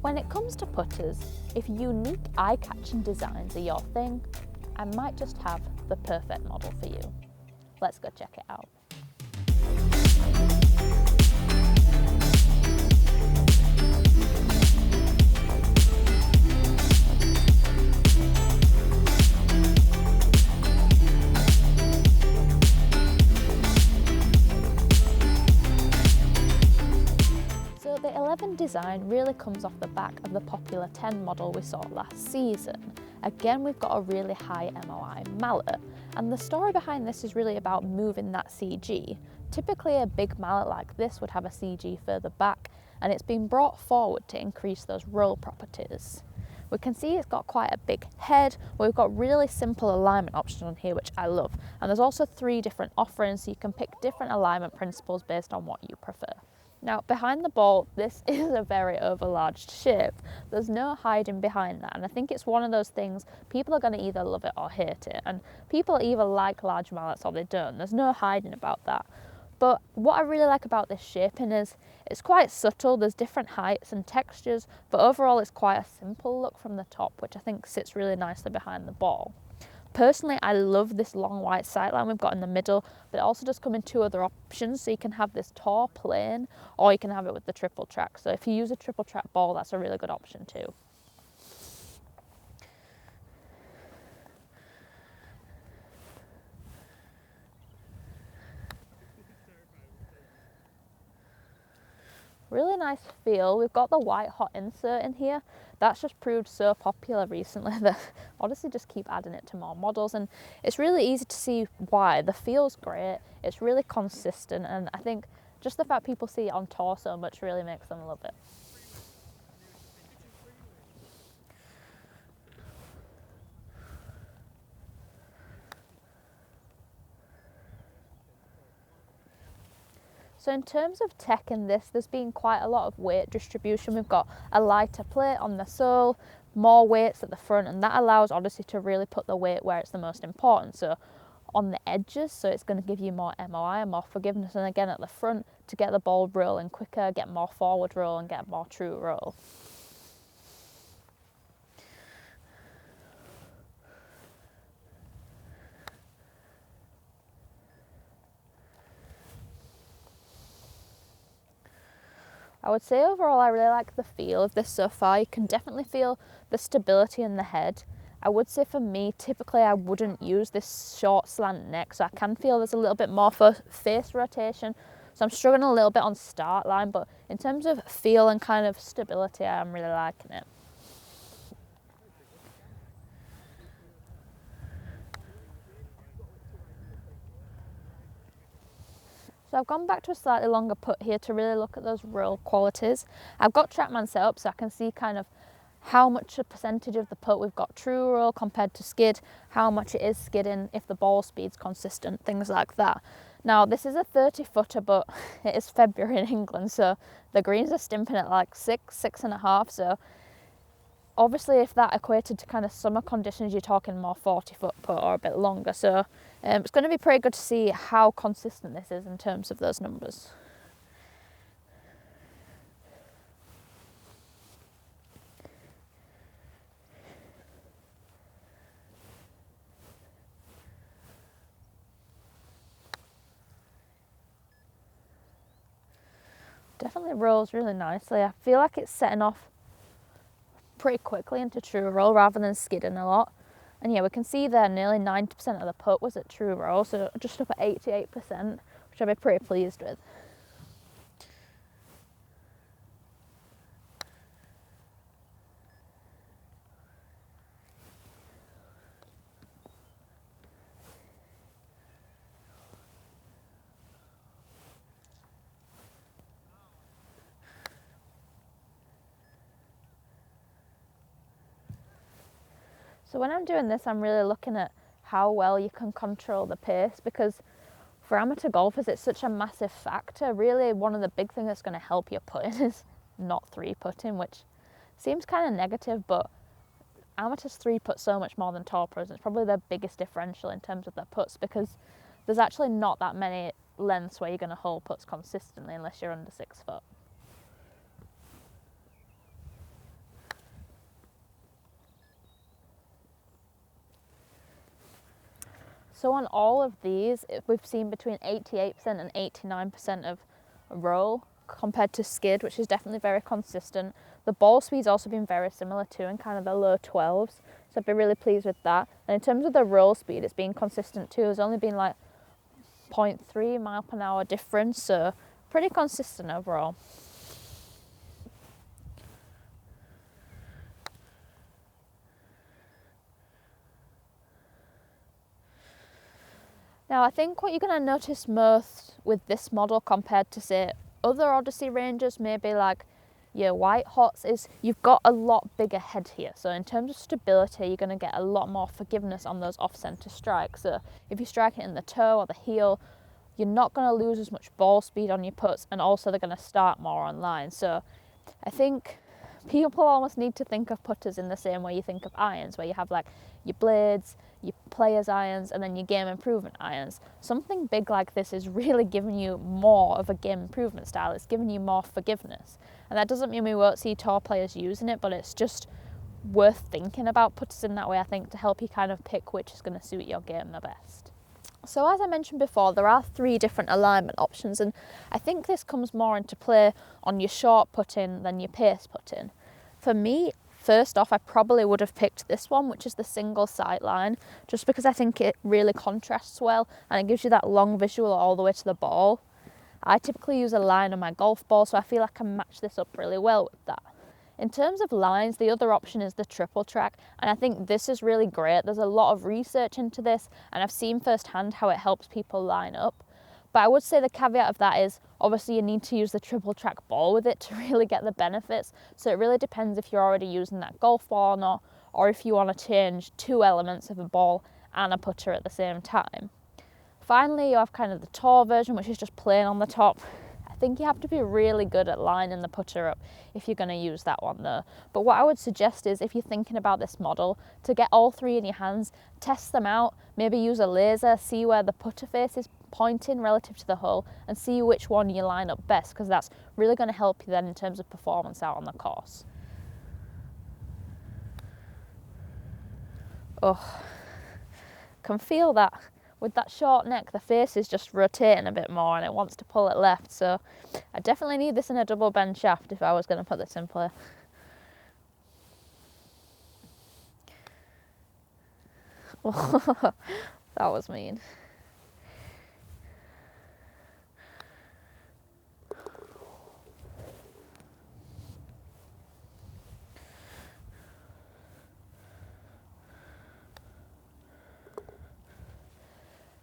When it comes to putters, if unique eye-catching designs are your thing, I might just have the perfect model for you. Let's go check it out. The 11 design really comes off the back of the popular 10 model we saw last season. Again, we've got a really high MOI mallet, and the story behind this is really about moving that CG. Typically a big mallet like this would have a CG further back, and it's been brought forward to increase those roll properties. We can see it's got quite a big head, we've got really simple alignment options on here, which I love, and there's also 3 different offerings, so you can pick different alignment principles based on what you prefer. Now, behind the ball, this is a very overlarged shape. There's no hiding behind that, and I think it's one of those things, people are going to either love it or hate it, and people either like large mallets or they don't. There's no hiding about that. But what I really like about this shaping is it's quite subtle, there's different heights and textures, but overall it's quite a simple look from the top, which I think sits really nicely behind the ball. Personally, I love this long white sightline we've got in the middle, but it also does come in 2 other options. So you can have this tall plane, or you can have it with the triple track. So if you use a triple track ball, that's a really good option too. Really nice feel. We've got the white hot insert in here. That's just proved so popular recently that Odyssey just keep adding it to more models, and it's really easy to see why. The feel's great, it's really consistent, and I think just the fact people see it on tour so much really makes them love it. So in terms of tech in this, there's been quite a lot of weight distribution. We've got a lighter plate on the sole, more weights at the front, and that allows Odyssey to really put the weight where it's the most important. So on the edges, so it's going to give you more MOI and more forgiveness, and again at the front to get the ball rolling quicker, get more forward roll and get more true roll. I would say overall I really like the feel of this so far. You can definitely feel the stability in the head. I would say for me, typically I wouldn't use this short slant neck, so I can feel there's a little bit more for face rotation. So I'm struggling a little bit on start line, but in terms of feel and kind of stability, I'm really liking it. So I've gone back to a slightly longer putt here to really look at those roll qualities. I've got TrackMan set up so I can see kind of how much a percentage of the putt we've got true roll compared to skid, how much it is skidding, if the ball speed's consistent, things like that. Now this is a 30 footer, but it is February in England, so the greens are stimping at like 6.5, so obviously if that equated to kind of summer conditions, you're talking more 40-foot putt or a bit longer. So it's going to be pretty good to see how consistent this is in terms of those numbers. Definitely rolls really nicely. I feel like it's setting off pretty quickly into true roll rather than skidding a lot. And yeah, we can see there nearly 90% of the putt was at true roll, so just up at 88%, which I'd be pretty pleased with. So when I'm doing this, I'm really looking at how well you can control the pace, because for amateur golfers, it's such a massive factor. Really, one of the big things that's going to help you putting is not 3-putting, which seems kind of negative, but amateurs 3-putt so much more than tour pros. It's probably the biggest differential in terms of their putts, because there's actually not that many lengths where you're going to hole putts consistently unless you're under 6 foot. So on all of these, we've seen between 88% and 89% of roll compared to skid, which is definitely very consistent. The ball speed's also been very similar too, in kind of the low 12s. So I've been really pleased with that. And in terms of the roll speed, it's been consistent too. There's only been like 0.3 mile per hour difference, so pretty consistent overall. Now I think what you're going to notice most with this model compared to say other Odyssey ranges, maybe like your white hots, is you've got a lot bigger head here. So in terms of stability, you're going to get a lot more forgiveness on those off-centre strikes. So if you strike it in the toe or the heel, you're not going to lose as much ball speed on your putts, and also they're going to start more on line. So I think people almost need to think of putters in the same way you think of irons, where you have like your blades, your player's irons, and then your game improvement irons. Something big like this is really giving you more of a game improvement style. It's giving you more forgiveness. And that doesn't mean we won't see tour players using it, but it's just worth thinking about putters in that way, I think, to help you kind of pick which is going to suit your game the best. So as I mentioned before, there are 3 different alignment options, and I think this comes more into play on your short putting than your pace putting. For me, first off, I probably would have picked this one, which is the single sight line, just because I think it really contrasts well and it gives you that long visual all the way to the ball. I typically use a line on my golf ball, so I feel I can match this up really well with that. In terms of lines, the other option is the triple track, and I think this is really great. There's a lot of research into this, and I've seen firsthand how it helps people line up. But I would say the caveat of that is, obviously you need to use the triple track ball with it to really get the benefits. So it really depends if you're already using that golf ball or not, or if you want to change 2 elements of a ball and a putter at the same time. Finally, you have kind of the tour version, which is just plain on the top. I think you have to be really good at lining the putter up if you're going to use that one though. But what I would suggest is, if you're thinking about this model, to get all 3 in your hands, test them out, maybe use a laser, see where the putter face is pointing relative to the hole, and see which one you line up best, because that's really going to help you then in terms of performance out on the course. Oh, can feel that. With that short neck, the face is just rotating a bit more and it wants to pull it left, so I definitely need this in a double bend shaft if I was going to put this in play. That was mean.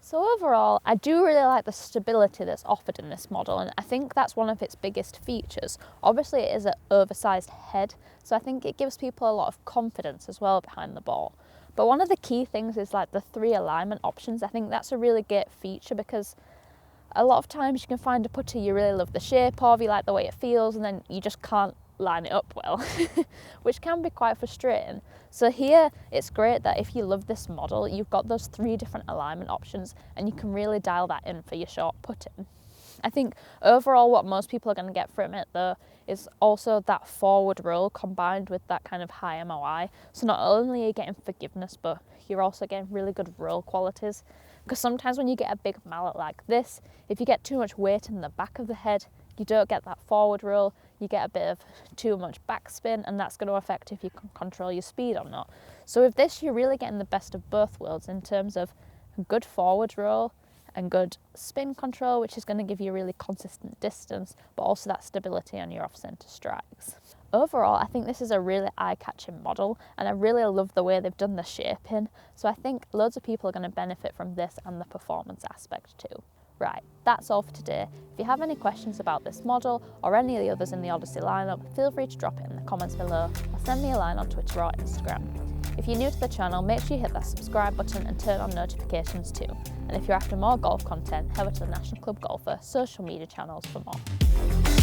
So overall, I do really like the stability that's offered in this model, and I think that's one of its biggest features. Obviously it is an oversized head, so I think it gives people a lot of confidence as well behind the ball. But one of the key things is like the 3 alignment options. I think that's a really great feature, because a lot of times you can find a putter you really love the shape of, you like the way it feels, and then you just can't line it up well, which can be quite frustrating. So here it's great that if you love this model, you've got those 3 different alignment options and you can really dial that in for your short putting. I think overall what most people are going to get from it though is also that forward roll combined with that kind of high MOI. So not only are you getting forgiveness, but you're also getting really good roll qualities. Because sometimes when you get a big mallet like this, if you get too much weight in the back of the head, you don't get that forward roll, you get a bit of too much backspin, and that's going to affect if you can control your speed or not. So with this, you're really getting the best of both worlds in terms of good forward roll and good spin control, which is going to give you really consistent distance, but also that stability on your off-centre strikes. Overall, I think this is a really eye-catching model, and I really love the way they've done the shaping. So I think loads of people are going to benefit from this and the performance aspect too. Right, that's all for today. If you have any questions about this model or any of the others in the Odyssey lineup, feel free to drop it in the comments below or send me a line on Twitter or Instagram. If you're new to the channel, make sure you hit that subscribe button and turn on notifications too. And if you're after more golf content, head over to the National Club Golfer social media channels for more.